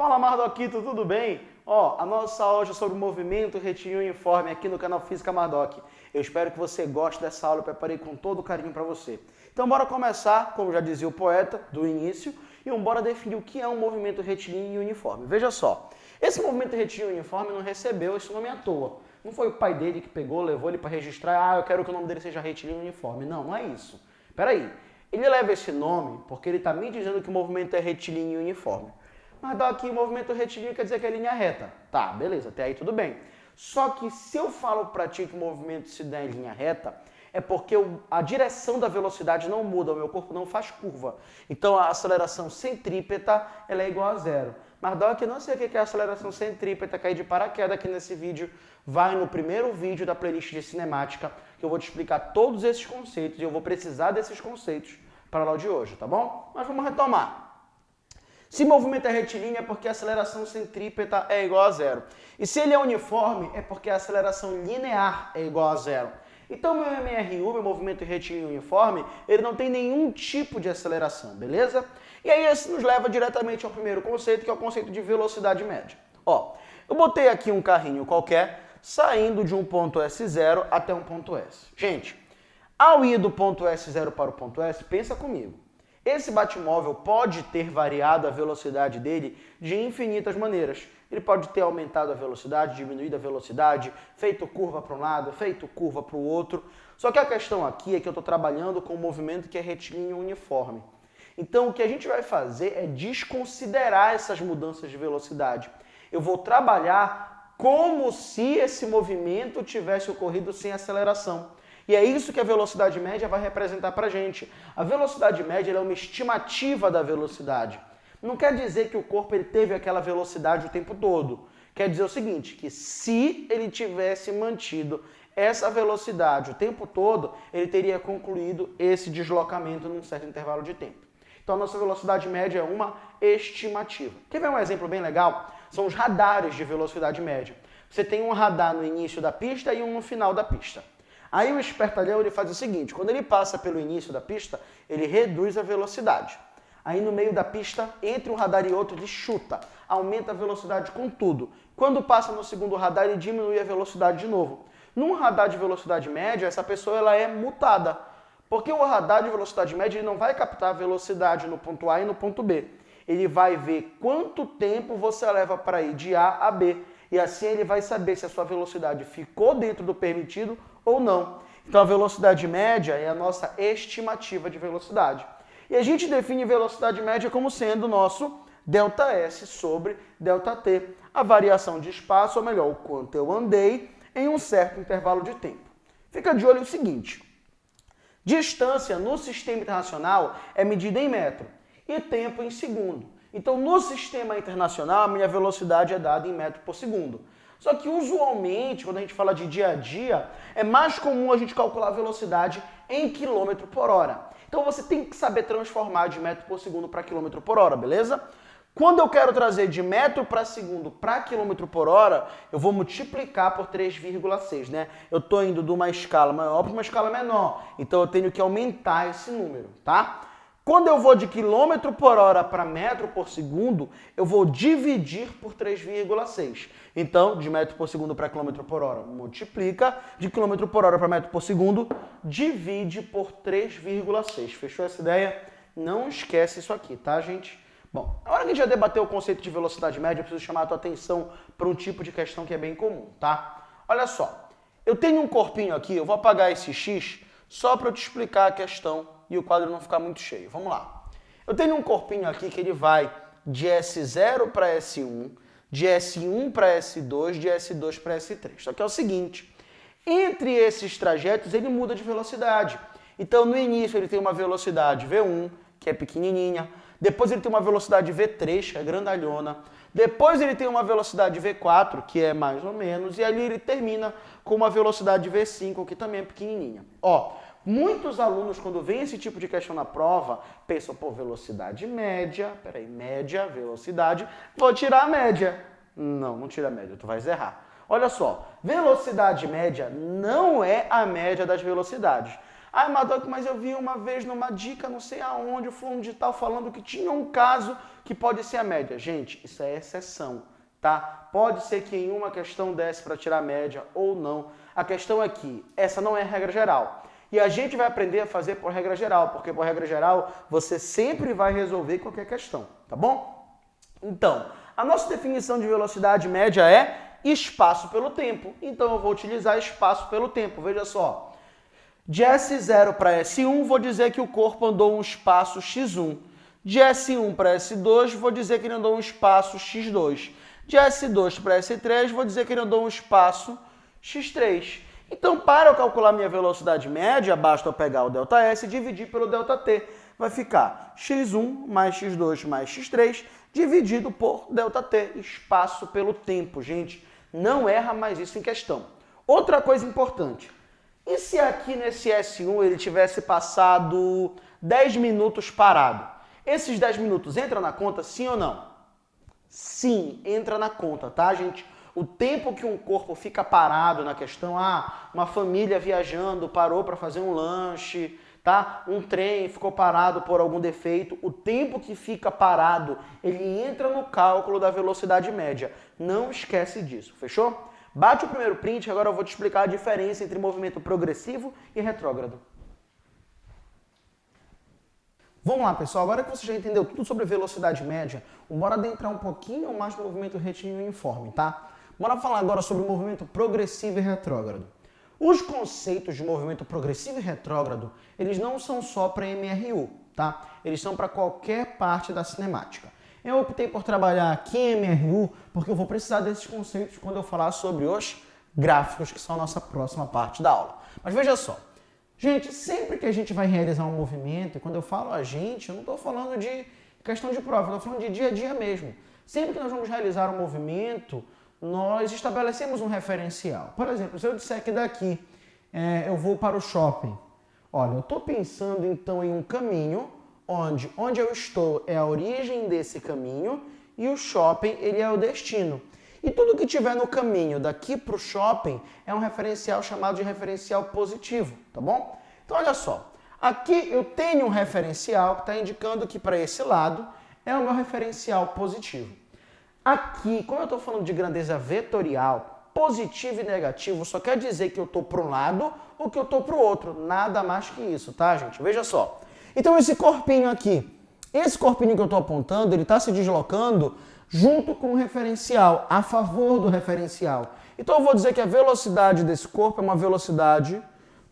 Fala Mardoquito, tudo bem? Ó, a nossa aula é sobre movimento retilíneo uniforme aqui no canal Física Mardoc. Eu espero que você goste dessa aula, eu preparei com todo carinho para você. Então bora começar, como já dizia o poeta, do início, e bora definir o que é um movimento retilíneo uniforme. Veja só, esse movimento retilíneo uniforme não recebeu esse nome à toa. Não foi o pai dele que pegou, levou ele para registrar, eu quero que o nome dele seja retilíneo uniforme. Não, não é isso. Peraí, ele leva esse nome porque ele está me dizendo que o movimento é retilíneo uniforme. Mas aqui o movimento retilíneo quer dizer que é linha reta. Tá, beleza, até aí tudo bem. Só que se eu falo para ti que o movimento se dá em linha reta, é porque a direção da velocidade não muda, o meu corpo não faz curva. Então a aceleração centrípeta ela é igual a zero. Mas Doc, eu não sei o que é a aceleração centrípeta, cair de paraquedas aqui nesse vídeo. Vai no primeiro vídeo da playlist de cinemática, que eu vou te explicar todos esses conceitos e eu vou precisar desses conceitos para a aula de hoje, tá bom? Mas vamos retomar. Se movimento é retilíneo é porque a aceleração centrípeta é igual a zero. E se ele é uniforme é porque a aceleração linear é igual a zero. Então meu MRU, meu movimento retilíneo uniforme, ele não tem nenhum tipo de aceleração, beleza? E aí isso nos leva diretamente ao primeiro conceito, que é o conceito de velocidade média. Ó, eu botei aqui um carrinho qualquer, saindo de um ponto S0 até um ponto S. Gente, ao ir do ponto S0 para o ponto S, pensa comigo. Esse Batmóvel pode ter variado a velocidade dele de infinitas maneiras. Ele pode ter aumentado a velocidade, diminuído a velocidade, feito curva para um lado, feito curva para o outro. Só que a questão aqui é que eu estou trabalhando com um movimento que é retilíneo uniforme. Então o que a gente vai fazer é desconsiderar essas mudanças de velocidade. Eu vou trabalhar como se esse movimento tivesse ocorrido sem aceleração. E é isso que a velocidade média vai representar para a gente. A velocidade média é uma estimativa da velocidade. Não quer dizer que o corpo ele teve aquela velocidade o tempo todo. Quer dizer o seguinte, que se ele tivesse mantido essa velocidade o tempo todo, ele teria concluído esse deslocamento num certo intervalo de tempo. Então a nossa velocidade média é uma estimativa. Quer ver um exemplo bem legal? São os radares de velocidade média. Você tem um radar no início da pista e um no final da pista. Aí o espertalhão ele faz o seguinte, quando ele passa pelo início da pista, ele reduz a velocidade. Aí no meio da pista, entre um radar e outro, ele chuta, aumenta a velocidade com tudo. Quando passa no segundo radar, ele diminui a velocidade de novo. Num radar de velocidade média, essa pessoa ela é multada, porque o radar de velocidade média ele não vai captar a velocidade no ponto A e no ponto B. Ele vai ver quanto tempo você leva para ir de A a B. E assim ele vai saber se a sua velocidade ficou dentro do permitido ou não. Então a velocidade média é a nossa estimativa de velocidade. E a gente define velocidade média como sendo o nosso ΔS sobre ΔT. A variação de espaço, ou melhor, o quanto eu andei em um certo intervalo de tempo. Fica de olho no seguinte. Distância no sistema internacional é medida em metro e tempo em segundo. Então, no sistema internacional, a minha velocidade é dada em metro por segundo. Só que, usualmente, quando a gente fala de dia a dia, é mais comum a gente calcular a velocidade em quilômetro por hora. Então, você tem que saber transformar de metro por segundo para quilômetro por hora, beleza? Quando eu quero trazer de metro para segundo para quilômetro por hora, eu vou multiplicar por 3,6, né? Eu estou indo de uma escala maior para uma escala menor. Então, eu tenho que aumentar esse número, tá? Quando eu vou de quilômetro por hora para metro por segundo, eu vou dividir por 3,6. Então, de metro por segundo para quilômetro por hora, multiplica. De quilômetro por hora para metro por segundo, divide por 3,6. Fechou essa ideia? Não esquece isso aqui, tá, gente? Bom, na hora que a gente já debateu o conceito de velocidade média, eu preciso chamar a tua atenção para um tipo de questão que é bem comum, tá? Olha só, eu tenho um corpinho aqui, eu vou apagar esse X só para eu te explicar a questão e o quadro não ficar muito cheio. Vamos lá. Eu tenho um corpinho aqui que ele vai de S0 para S1, de S1 para S2, de S2 para S3. Só que é o seguinte, entre esses trajetos ele muda de velocidade. Então no início ele tem uma velocidade V1, que é pequenininha, depois ele tem uma velocidade V3, que é grandalhona, depois ele tem uma velocidade V4, que é mais ou menos, e ali ele termina com uma velocidade V5, que também é pequenininha. Ó, muitos alunos, quando vem esse tipo de questão na prova, pensam, pô, velocidade média, média, velocidade, vou tirar a média. Não, não tira a média, tu vais errar. Olha só, velocidade média não é a média das velocidades. Ah, Mardoc, mas eu vi uma vez numa dica, não sei aonde, o fulano de tal falando que tinha um caso que pode ser a média. Gente, isso é exceção, tá? Pode ser que em uma questão desse para tirar a média ou não. A questão é que essa não é a regra geral. E a gente vai aprender a fazer por regra geral, porque por regra geral você sempre vai resolver qualquer questão, tá bom? Então, a nossa definição de velocidade média é espaço pelo tempo. Então eu vou utilizar espaço pelo tempo. Veja só. De S0 para S1, vou dizer que o corpo andou um espaço x1. De S1 para S2, vou dizer que ele andou um espaço x2. De S2 para S3, vou dizer que ele andou um espaço x3. Então, para eu calcular minha velocidade média, basta eu pegar o ΔS e dividir pelo ΔT. Vai ficar x1 mais x2 mais x3 dividido por ΔT, espaço pelo tempo. Gente, não erra mais isso em questão. Outra coisa importante. E se aqui nesse S1 ele tivesse passado 10 minutos parado? Esses 10 minutos entram na conta, sim ou não? Sim, entra na conta, tá, gente? O tempo que um corpo fica parado na questão, uma família viajando parou para fazer um lanche, tá? Um trem ficou parado por algum defeito, o tempo que fica parado, ele entra no cálculo da velocidade média. Não esquece disso, fechou? Bate o primeiro print, agora eu vou te explicar a diferença entre movimento progressivo e retrógrado. Vamos lá, pessoal. Agora que você já entendeu tudo sobre velocidade média, bora adentrar um pouquinho mais no movimento retilíneo-uniforme, tá? Bora falar agora sobre o movimento progressivo e retrógrado. Os conceitos de movimento progressivo e retrógrado, eles não são só para MRU, tá? Eles são para qualquer parte da cinemática. Eu optei por trabalhar aqui em MRU porque eu vou precisar desses conceitos quando eu falar sobre os gráficos, que são a nossa próxima parte da aula. Mas veja só. Gente, sempre que a gente vai realizar um movimento, e quando eu falo a gente, eu não estou falando de questão de prova, eu estou falando de dia a dia mesmo. Sempre que nós vamos realizar um movimento, nós estabelecemos um referencial. Por exemplo, se eu disser que daqui eu vou para o shopping, olha, eu estou pensando então em um caminho onde eu estou é a origem desse caminho e o shopping ele é o destino. E tudo que tiver no caminho daqui para o shopping é um referencial chamado de referencial positivo, tá bom? Então olha só, aqui eu tenho um referencial que está indicando que para esse lado é o meu referencial positivo. Aqui, como eu estou falando de grandeza vetorial, positivo e negativo só quer dizer que eu estou para um lado ou que eu estou para o outro, nada mais que isso, tá, gente? Veja só. Então esse corpinho aqui, esse corpinho que eu estou apontando, ele está se deslocando junto com o referencial, a favor do referencial. Então eu vou dizer que a velocidade desse corpo é uma velocidade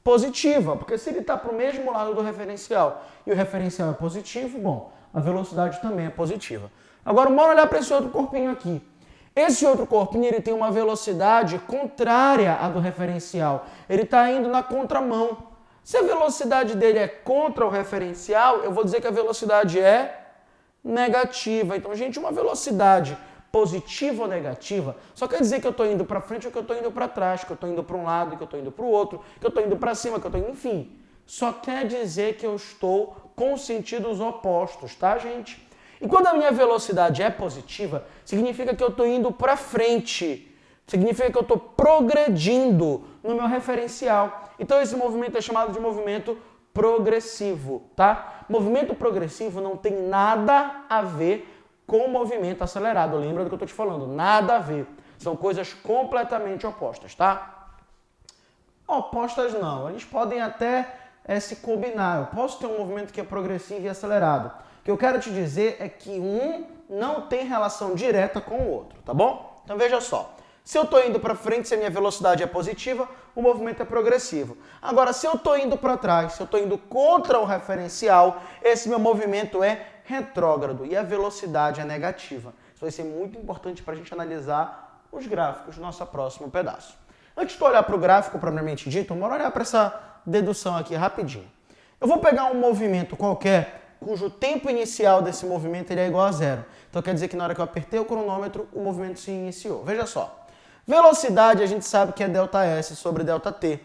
positiva, porque se ele está para o mesmo lado do referencial e o referencial é positivo, bom, a velocidade também é positiva. Agora, bora olhar para esse outro corpinho aqui. Esse outro corpinho ele tem uma velocidade contrária à do referencial. Ele está indo na contramão. Se a velocidade dele é contra o referencial, eu vou dizer que a velocidade é negativa. Então, gente, uma velocidade positiva ou negativa só quer dizer que eu estou indo para frente ou que eu estou indo para trás, que eu estou indo para um lado, que eu estou indo para o outro, que eu estou indo para cima, que eu estou indo... Enfim, só quer dizer que eu estou com sentidos opostos, tá, gente? E quando a minha velocidade é positiva, significa que eu estou indo para frente. Significa que eu estou progredindo no meu referencial. Então esse movimento é chamado de movimento progressivo, tá? Movimento progressivo não tem nada a ver com movimento acelerado. Lembra do que eu estou te falando? Nada a ver. São coisas completamente opostas, tá? Opostas não. Eles podem até se combinar. Eu posso ter um movimento que é progressivo e acelerado. O que eu quero te dizer é que um não tem relação direta com o outro, tá bom? Então veja só. Se eu estou indo para frente, se a minha velocidade é positiva, o movimento é progressivo. Agora, se eu estou indo para trás, se eu estou indo contra o referencial, esse meu movimento é retrógrado e a velocidade é negativa. Isso vai ser muito importante para a gente analisar os gráficos do nosso próximo pedaço. Antes de olhar para o gráfico propriamente dito, bora olhar para essa dedução aqui rapidinho. Eu vou pegar um movimento qualquer cujo tempo inicial desse movimento ele é igual a zero. Então quer dizer que na hora que eu apertei o cronômetro, o movimento se iniciou. Veja só. Velocidade a gente sabe que é ΔS sobre ΔT.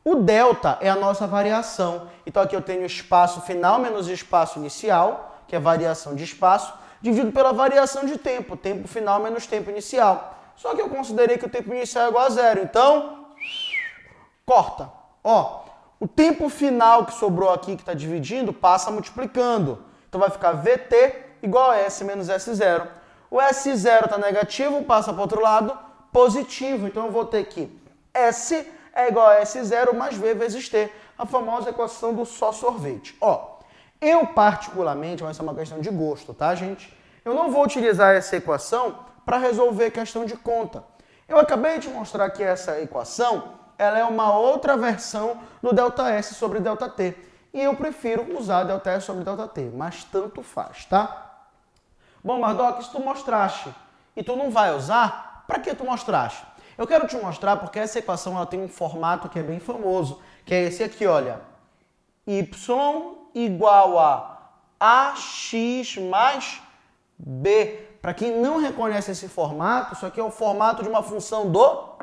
O delta é a nossa variação. Então aqui eu tenho espaço final menos espaço inicial, que é variação de espaço, dividido pela variação de tempo, tempo final menos tempo inicial. Só que eu considerei que o tempo inicial é igual a zero, então corta. Ó, o tempo final que sobrou aqui, que está dividindo, passa multiplicando. Então vai ficar VT igual a S menos S0. O S0 está negativo, passa para o outro lado, positivo. Então eu vou ter que S é igual a S0 mais V vezes T, a famosa equação do só sorvete. Ó, eu particularmente, mas isso é uma questão de gosto, tá, gente? Eu não vou utilizar essa equação para resolver questão de conta. Eu acabei de mostrar que essa equação, ela é uma outra versão do ΔS sobre ΔT. E eu prefiro usar ΔS sobre ΔT, mas tanto faz, tá? Bom, Mardoc, se tu mostraste e tu não vai usar, para que tu mostraste? Eu quero te mostrar porque essa equação ela tem um formato que é bem famoso, que é esse aqui, olha. Y igual a AX mais B. Para quem não reconhece esse formato, isso aqui é o formato de uma função do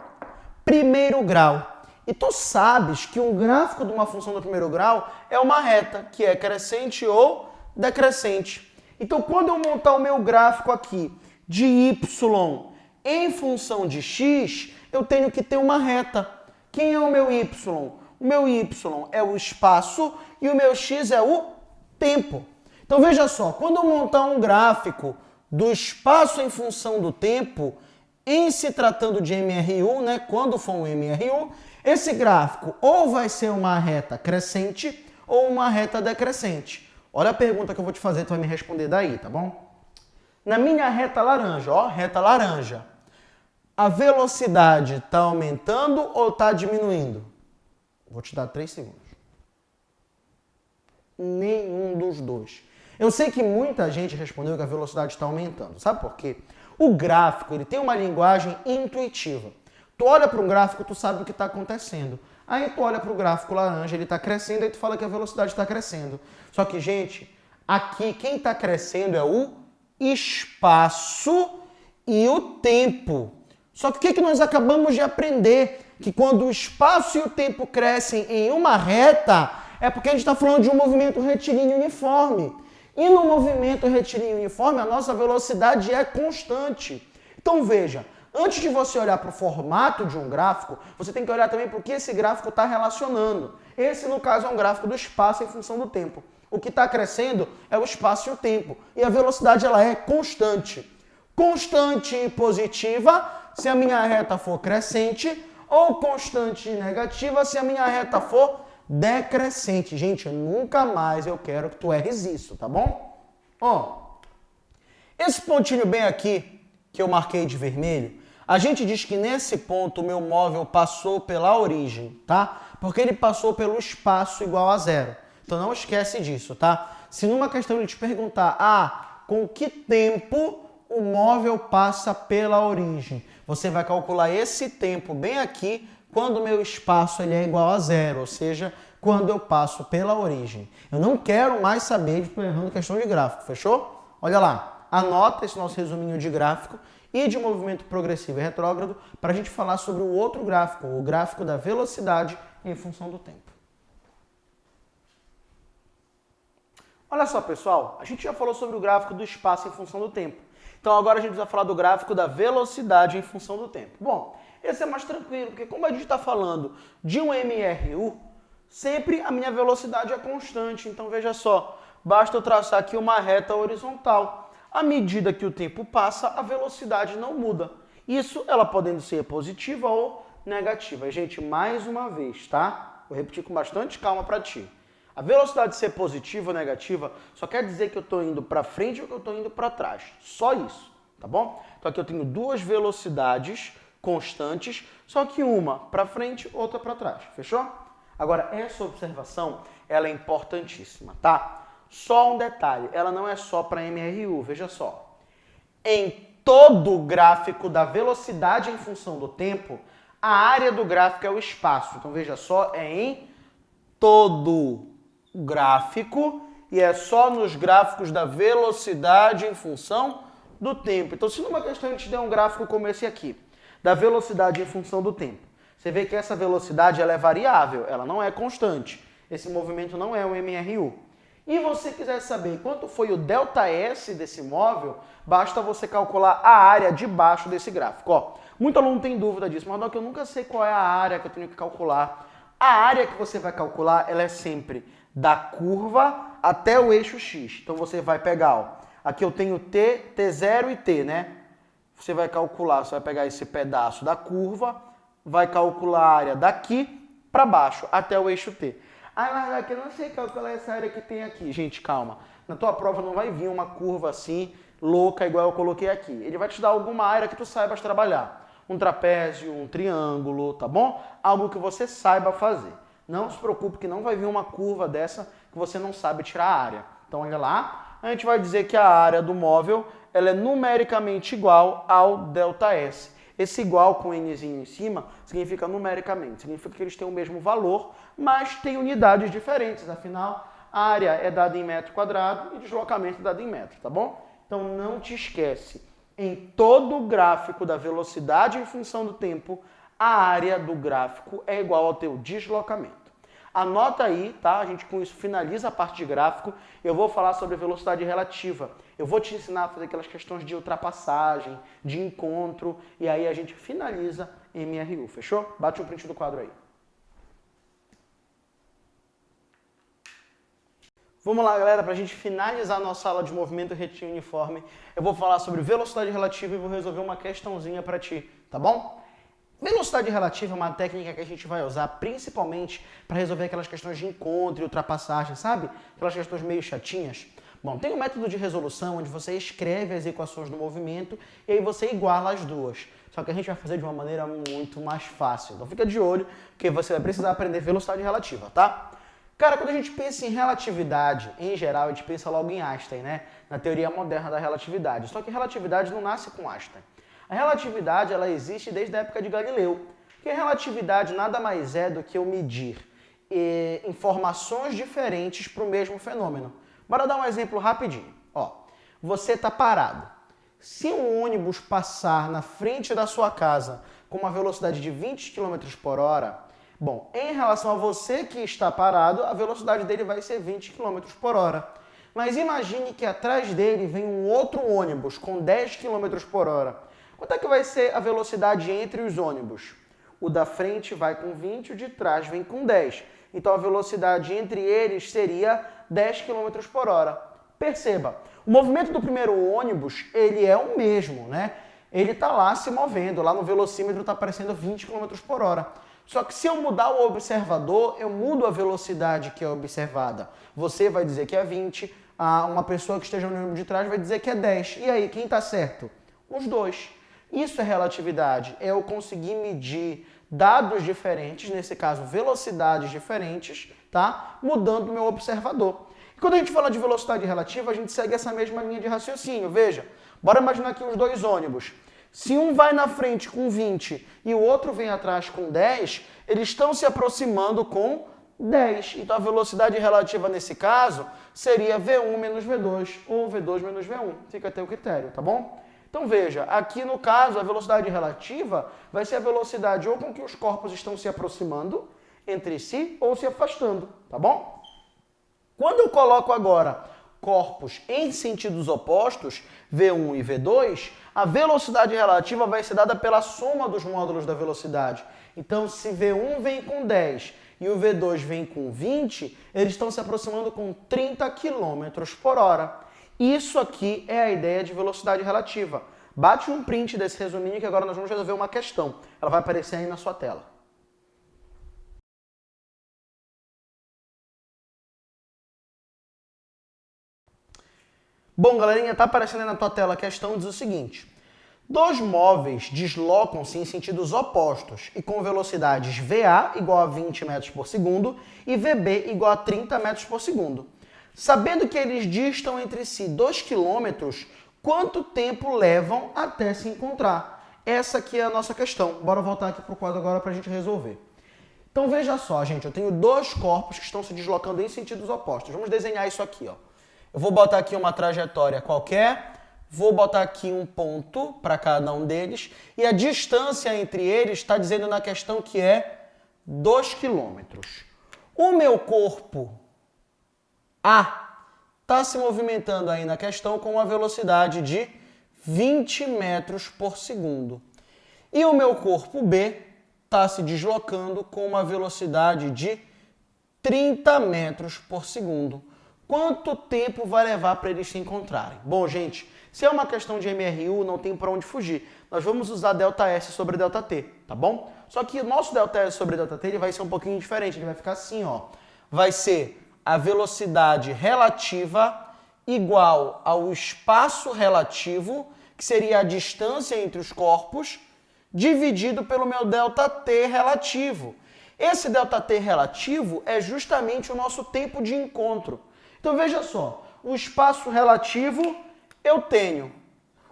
primeiro grau. E tu sabes que um gráfico de uma função do primeiro grau é uma reta, que é crescente ou decrescente. Então, quando eu montar o meu gráfico aqui de y em função de x, eu tenho que ter uma reta. Quem é o meu y? O meu y é o espaço e o meu x é o tempo. Então, veja só, quando eu montar um gráfico do espaço em função do tempo, em se tratando de MRU, né, quando for um MRU, esse gráfico ou vai ser uma reta crescente ou uma reta decrescente. Olha a pergunta que eu vou te fazer, tu vai me responder daí, tá bom? Na minha reta laranja, ó, reta laranja, a velocidade está aumentando ou está diminuindo? Vou te dar 3 segundos. Nenhum dos dois. Eu sei que muita gente respondeu que a velocidade está aumentando. Sabe por quê? O gráfico ele tem uma linguagem intuitiva. Tu olha para um gráfico, tu sabe o que está acontecendo. Aí tu olha para o gráfico laranja, ele está crescendo, aí tu fala que a velocidade está crescendo. Só que, gente, aqui quem está crescendo é o espaço e o tempo. Só que o que nós acabamos de aprender? Que quando o espaço e o tempo crescem em uma reta, é porque a gente está falando de um movimento retilíneo uniforme. E no movimento retilíneo uniforme, a nossa velocidade é constante. Então veja, antes de você olhar para o formato de um gráfico, você tem que olhar também para o que esse gráfico está relacionando. Esse, no caso, é um gráfico do espaço em função do tempo. O que está crescendo é o espaço e o tempo. E a velocidade ela é constante. Constante e positiva se a minha reta for crescente, ou constante e negativa se a minha reta for decrescente. Gente, nunca mais eu quero que tu erres isso, tá bom? Ó, esse pontinho bem aqui, que eu marquei de vermelho, a gente diz que nesse ponto o meu móvel passou pela origem, tá? Porque ele passou pelo espaço igual a 0. Então não esquece disso, tá? Se numa questão ele te perguntar, com que tempo o móvel passa pela origem, você vai calcular esse tempo bem aqui, quando o meu espaço ele é igual a 0, ou seja, quando eu passo pela origem. Eu não quero mais saber de estou errando questão de gráfico, fechou? Olha lá, anota esse nosso resuminho de gráfico e de movimento progressivo e retrógrado para a gente falar sobre o outro gráfico, o gráfico da velocidade em função do tempo. Olha só, pessoal, a gente já falou sobre o gráfico do espaço em função do tempo. Então agora a gente vai falar do gráfico da velocidade em função do tempo. Bom, esse é mais tranquilo, porque como a gente está falando de um MRU, sempre a minha velocidade é constante. Então veja só, basta eu traçar aqui uma reta horizontal. À medida que o tempo passa, a velocidade não muda. Isso ela podendo ser positiva ou negativa. Gente, mais uma vez, tá? Vou repetir com bastante calma para ti. A velocidade ser positiva ou negativa só quer dizer que eu estou indo para frente ou que eu estou indo para trás. Só isso, tá bom? Então aqui eu tenho duas velocidades constantes, só que uma para frente, outra para trás. Fechou? Agora, essa observação ela é importantíssima, tá? Só um detalhe, ela não é só para MRU, veja só. Em todo o gráfico da velocidade em função do tempo, a área do gráfico é o espaço. Então veja só, é em todo gráfico e é só nos gráficos da velocidade em função do tempo. Então, se numa questão a gente der um gráfico como esse aqui, da velocidade em função do tempo, você vê que essa velocidade ela é variável, ela não é constante. Esse movimento não é um MRU. E você quiser saber quanto foi o ΔS desse móvel, basta você calcular a área de baixo desse gráfico. Ó, muito aluno tem dúvida disso, mas não, que eu nunca sei qual é a área que eu tenho que calcular. A área que você vai calcular, ela é sempre da curva até o eixo X. Então você vai pegar, ó, aqui eu tenho T, T0 e T, né? Você vai calcular, você vai pegar esse pedaço da curva, vai calcular a área daqui para baixo, até o eixo T. Ah, mas aqui eu não sei calcular essa área que tem aqui. Gente, calma. Na tua prova não vai vir uma curva assim, louca, igual eu coloquei aqui. Ele vai te dar alguma área que tu saibas trabalhar. Um trapézio, um triângulo, tá bom? Algo que você saiba fazer. Não se preocupe que não vai vir uma curva dessa que você não sabe tirar a área. Então, olha lá, a gente vai dizer que a área do móvel ela é numericamente igual ao ΔS. Esse igual com nzinho em cima significa numericamente, significa que eles têm o mesmo valor, mas têm unidades diferentes, afinal, a área é dada em metro quadrado e deslocamento é dado em metro, tá bom? Então não te esquece, em todo o gráfico da velocidade em função do tempo, a área do gráfico é igual ao teu deslocamento. Anota aí, tá? A gente com isso finaliza a parte de gráfico. Eu vou falar sobre velocidade relativa. Eu vou te ensinar a fazer aquelas questões de ultrapassagem, de encontro, e aí a gente finaliza MRU, fechou? Bate um print do quadro aí. Vamos lá, galera, para a gente finalizar a nossa aula de movimento retilíneo uniforme, eu vou falar sobre velocidade relativa e vou resolver uma questãozinha para ti, tá bom? Velocidade relativa é uma técnica que a gente vai usar principalmente para resolver aquelas questões de encontro e ultrapassagem, sabe? Aquelas questões meio chatinhas. Bom, tem um método de resolução onde você escreve as equações do movimento e aí você iguala as duas. Só que a gente vai fazer de uma maneira muito mais fácil. Então fica de olho, porque você vai precisar aprender velocidade relativa, tá? Cara, quando a gente pensa em relatividade, em geral, a gente pensa logo em Einstein, né? Na teoria moderna da relatividade. Só que relatividade não nasce com Einstein. A relatividade ela existe desde a época de Galileu, porque a relatividade nada mais é do que eu medir informações diferentes para o mesmo fenômeno. Bora dar um exemplo rapidinho. Ó, você está parado. Se um ônibus passar na frente da sua casa com uma velocidade de 20 km por hora, bom, em relação a você que está parado, a velocidade dele vai ser 20 km por hora. Mas imagine que atrás dele vem um outro ônibus com 10 km por hora. Quanto é que vai ser a velocidade entre os ônibus? O da frente vai com 20, o de trás vem com 10. Então a velocidade entre eles seria 10 km por hora. Perceba, o movimento do primeiro ônibus, ele é o mesmo, né? Ele está lá se movendo, lá no velocímetro está aparecendo 20 km por hora. Só que se eu mudar o observador, eu mudo a velocidade que é observada. Você vai dizer que é 20, uma pessoa que esteja no ônibus de trás vai dizer que é 10. E aí, quem está certo? Os dois. Isso é relatividade, é eu conseguir medir dados diferentes, nesse caso velocidades diferentes, tá? Mudando o meu observador. E quando a gente fala de velocidade relativa, a gente segue essa mesma linha de raciocínio. Veja, bora imaginar aqui os dois ônibus. Se um vai na frente com 20 e o outro vem atrás com 10, eles estão se aproximando com 10. Então a velocidade relativa nesse caso seria V1 menos V2 ou V2 menos V1. Fica a teu critério, tá bom? Então veja, aqui no caso a velocidade relativa vai ser a velocidade ou com que os corpos estão se aproximando entre si ou se afastando, tá bom? Quando eu coloco agora corpos em sentidos opostos, V1 e V2, a velocidade relativa vai ser dada pela soma dos módulos da velocidade. Então se V1 vem com 10 e o V2 vem com 20, eles estão se aproximando com 30 km por hora. Isso aqui é a ideia de velocidade relativa. Bate um print desse resuminho que agora nós vamos resolver uma questão. Ela vai aparecer aí na sua tela. Bom, galerinha, tá aparecendo aí na tua tela a questão, diz o seguinte. Dois móveis deslocam-se em sentidos opostos e com velocidades VA igual a 20 metros por segundo e VB igual a 30 metros por segundo. Sabendo que eles distam entre si 2 km, quanto tempo levam até se encontrar? Essa aqui é a nossa questão. Bora voltar aqui para o quadro agora para a gente resolver. Então veja só, gente, eu tenho dois corpos que estão se deslocando em sentidos opostos. Vamos desenhar isso aqui, ó. Eu vou botar aqui uma trajetória qualquer, vou botar aqui um ponto para cada um deles, e a distância entre eles está dizendo na questão que é 2 km. O meu corpo A está se movimentando aí na questão com uma velocidade de 20 metros por segundo. E o meu corpo B está se deslocando com uma velocidade de 30 metros por segundo. quanto tempo vai levar para eles se encontrarem? Bom, gente, se é uma questão de MRU, não tem para onde fugir. Nós vamos usar ΔS sobre ΔT, tá bom? Só que o nosso ΔS sobre ΔT ele vai ser um pouquinho diferente, ele vai ficar assim, ó. Vai ser a velocidade relativa igual ao espaço relativo, que seria a distância entre os corpos, dividido pelo meu ΔT relativo. Esse ΔT relativo é justamente o nosso tempo de encontro. Então veja só, o espaço relativo eu tenho,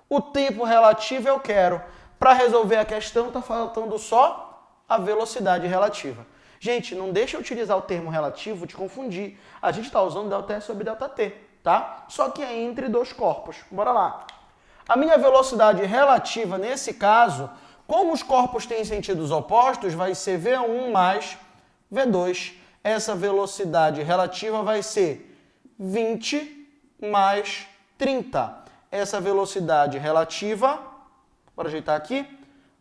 o tempo relativo eu quero. Para resolver a questão está faltando só a velocidade relativa. Gente, não deixa eu utilizar o termo relativo te confundir. A gente está usando ΔS sobre ΔT, tá? Só que é entre dois corpos. Bora lá. A minha velocidade relativa nesse caso, como os corpos têm sentidos opostos, vai ser V1 mais V2. Essa velocidade relativa vai ser 20 mais 30. Essa velocidade relativa, bora ajeitar aqui,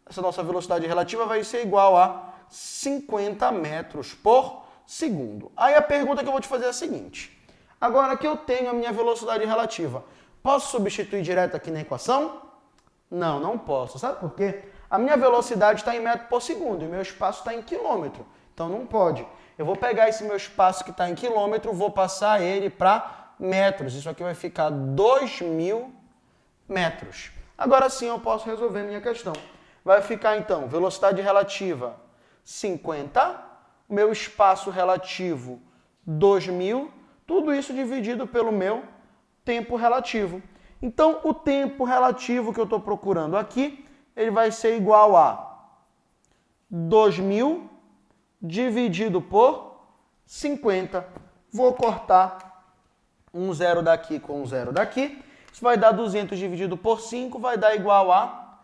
essa nossa velocidade relativa vai ser igual a 50 metros por segundo. Aí a pergunta que eu vou te fazer é a seguinte. Agora que eu tenho a minha velocidade relativa, posso substituir direto aqui na equação? Não, não posso. Sabe por quê? A minha velocidade está em metro por segundo e o meu espaço está em quilômetro. Então não pode. Eu vou pegar esse meu espaço que está em quilômetro, vou passar ele para metros. Isso aqui vai ficar 2.000 metros. Agora sim eu posso resolver minha questão. Vai ficar então, velocidade relativa 50, meu espaço relativo 2.000, tudo isso dividido pelo meu tempo relativo. Então o tempo relativo que eu estou procurando aqui, ele vai ser igual a 2.000 dividido por 50. Vou cortar um zero daqui com um zero daqui. Isso vai dar 200 dividido por 5, vai dar igual a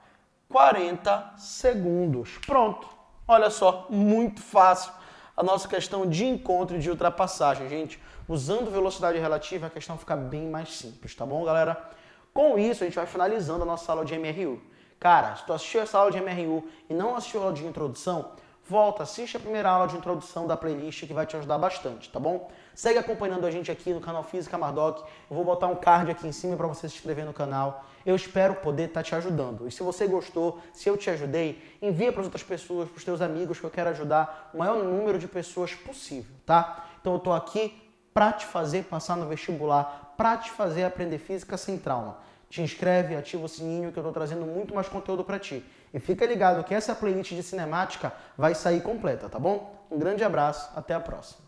40 segundos. Pronto. Olha só, muito fácil a nossa questão de encontro e de ultrapassagem, gente. Usando velocidade relativa, a questão fica bem mais simples, tá bom, galera? Com isso, a gente vai finalizando a nossa aula de MRU. Cara, se tu assistiu essa aula de MRU e não assistiu a aula de introdução, volta, assiste a primeira aula de introdução da playlist que vai te ajudar bastante, tá bom? Segue acompanhando a gente aqui no canal Física Mardoc. Eu vou botar um card aqui em cima para você se inscrever no canal. Eu espero poder estar te ajudando. E se você gostou, se eu te ajudei, envia para as outras pessoas, para os teus amigos, que eu quero ajudar o maior número de pessoas possível, tá? Então eu tô aqui para te fazer passar no vestibular, para te fazer aprender física sem trauma. Te inscreve, ativa o sininho que eu estou trazendo muito mais conteúdo para ti. E fica ligado que essa playlist de cinemática vai sair completa, tá bom? Um grande abraço, até a próxima.